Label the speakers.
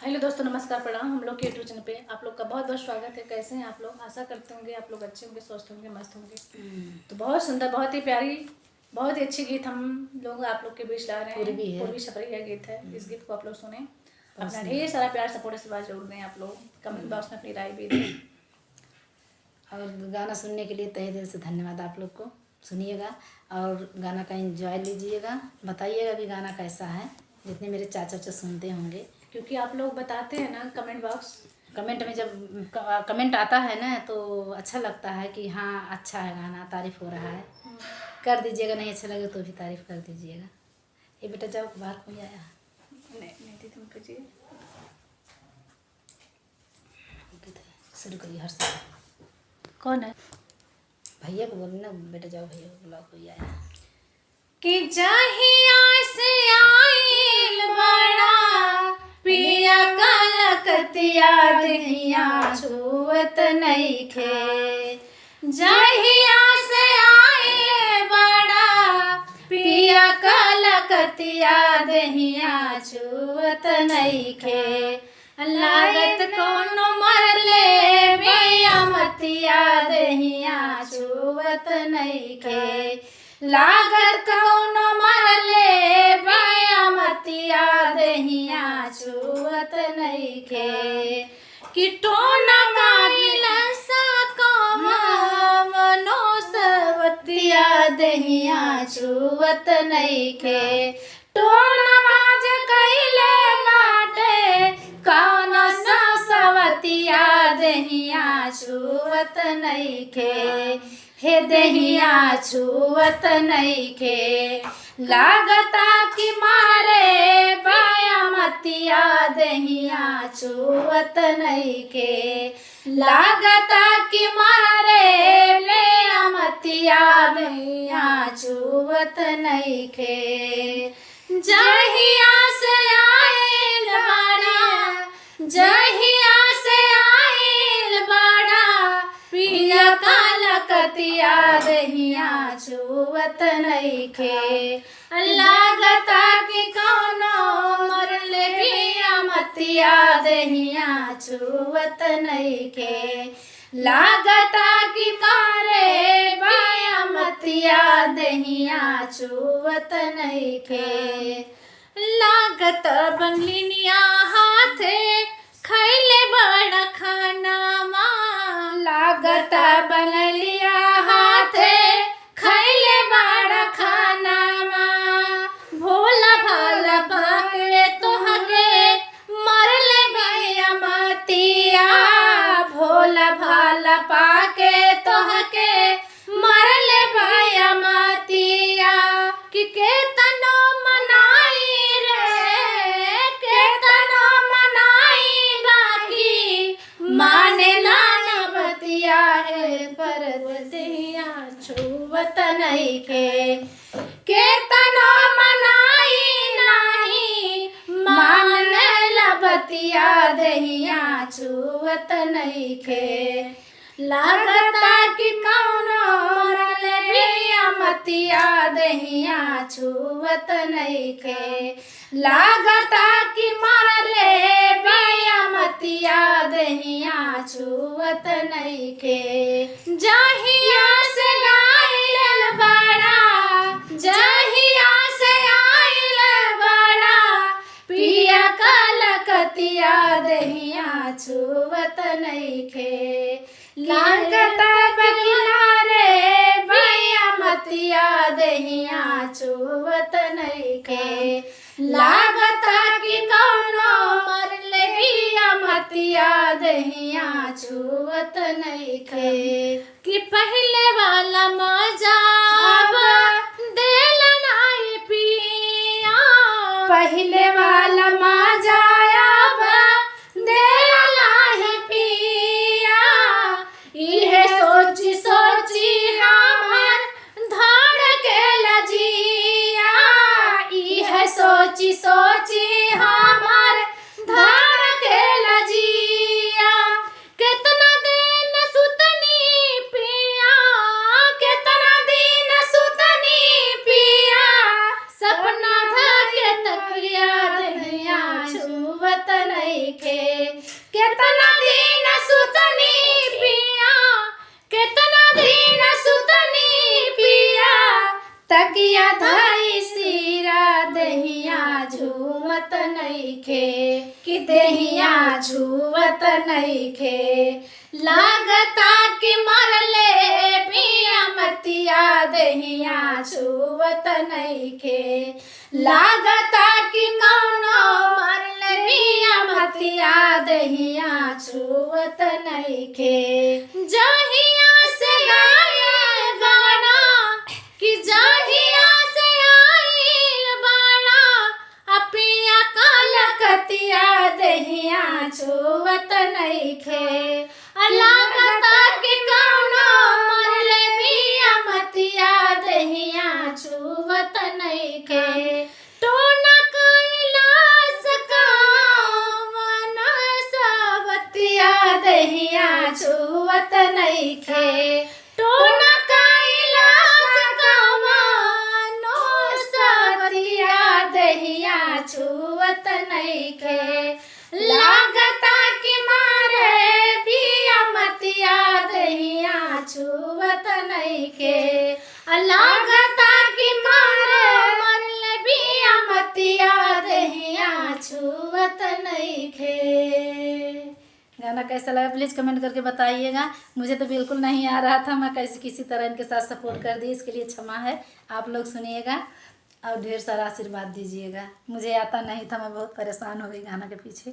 Speaker 1: Hello दोस्तों, नमस्कार, प्रणाम। हम लोग के यूट्यूब चैनल पे आप लोग का बहुत बहुत स्वागत है। कैसे हैं आप लोग? आशा करते होंगे आप लोग अच्छे होंगे, स्वस्थ होंगे, मस्त होंगे। तो बहुत सुंदर, बहुत ही प्यारी, बहुत ही अच्छी गीत हम लोग आप लोग के बीच ला रहे हैं। पूर्वी छपरिया गीत है। इस गीत को आप लोग सुने, अपना ढेर सारा प्यार सपोर्ट से बात जरूर दें। आप लोग कमेंट बॉक्स में अपनी राय भी दें।
Speaker 2: और गाना सुनने के लिए तहे दिल से धन्यवाद। आप लोग को सुनिएगा और गाना का एंजॉय लीजिएगा। बताइएगा कि गाना कैसा है, जितने मेरे चाचा चाचा सुनते होंगे,
Speaker 1: क्योंकि आप लोग बताते हैं ना
Speaker 2: कमेंट में जब कमेंट आता है ना तो अच्छा लगता है कि हाँ अच्छा है गाना, तारीफ हो रहा है। कर दीजिएगा, नहीं अच्छा लगे तो भी तारीफ कर दीजिएगा। ये बेटा जाओ बाहर कोई आया।
Speaker 1: नहीं थी तुम कीजिए।
Speaker 2: शुरू करिए हर से।
Speaker 1: कौन है?
Speaker 2: भैया को बोलना, बेटा जाओ भैया को बुलाओ, कोई आया
Speaker 1: कि जहिया से आइल बड़ा पिया कलकतिया दहिया छुअत नइखे। जहिया से आइल बड़ा पिया कलकतिया दहिया छुअत नइखे। लागत कोनो मरले बिया मतिया दहिया छुअत नइखे। लागत कौनो मरले बाया मतिया दहिया छुअत नइखे। किटोना कागिल सको मनो सवतिया दहिया छुअत नइखे। टोना बाज कइले बाटे कौन सा सवतिया दहिया छुअत नइखे। हे दहिया छुअत नइखे। लागता कि मारे बाया मतिया दहिया छुअत नइखे। लागता कि मारे ले मतिया दहिया छुअत नइखे। जहिया से आइल बड़ा, जहिया से आइल बड़ा पिया कलकतिया दहिया छुअत नइखे। लागता कि कौनो मरले पिया मतिया दहिया छुअत नइखे। लागता कि मारे बाया मतिया दहिया छुअत नइखे। लागत बंगलिनिया हाथे खैले बड़ा खाना माँ। लागत बंगलिया हाथे खैले बड़ा खाना माँ। भोला भाला पाके तोहके मरले भैया मतिया। भोला भाला पाके तोहके मरले भैया मतिया। कि केतनो मनाई रे, केतनो मनाई बाकी माने लाना बतिया है। पर दहिया छुअत नइखे। केतनो मनाई नाही माने ला बतिया दहिया छुअत नइखे। लागता कि कौनो मरले बिया मतिया दहिया छुअत नइखे। लागता कि मारे बिया मतिया दहिया छुअत नइखे। जहिया से आइल बड़ा, जहिया से आइल बड़ा पिया कलकतिया दहिया छुअत नइखे। लागता किनारे भैया मतिया दहिया छुअत नइखे। लागता कि कौनो मरले बिया मतिया दहिया छुअत नइखे। कि पहले वाला मजा देला नाई पिया। पहले वाला मजा देला नाई पिया। इहे सोची सोची हमर धड़केला जिया। इहे सोची सोची हमर धड़केला जिया। केतना दिन सुतनी पिया, केतना
Speaker 2: नहीं खे। केतना दिन सुतनी पिया, केतना दिन सुतनी पिया, तकिया धई सिरा दहिया झूमत नइखे, कि दहिया छुअत नइखे। लागता कि मरले पिया मतिया दहिया छुअत नइखे। लागता कि कौनो मरले पिया मतिया दहिया छुअत नइखे। जहिया से आए गाना, कि जहिया से आइल बाड़ा, अपिया कलकतिया दहिया छुअत नइखे। लागता कि कौनो मरले पिया मतिया दहिया छुअत नइखे। टोना कैलाश कावन सवतिया दहिया छुअत नइखे। टोना कैलाश कावन सवतिया दहिया छुअत नइखे। लागता कि मारे पिया मतिया दहिया छुअत नइखे। लागता कि मरले पिया मतिया दहिया छुअत नइखे। गाना कैसा लगा प्लीज़ कमेंट करके बताइएगा। मुझे तो बिल्कुल नहीं आ रहा था, मैं कैसे किसी तरह इनके साथ सपोर्ट कर दी, इसके लिए क्षमा है। आप लोग सुनिएगा और ढेर सारा आशीर्वाद दीजिएगा। मुझे आता नहीं था, मैं बहुत परेशान हो गई गाना के पीछे।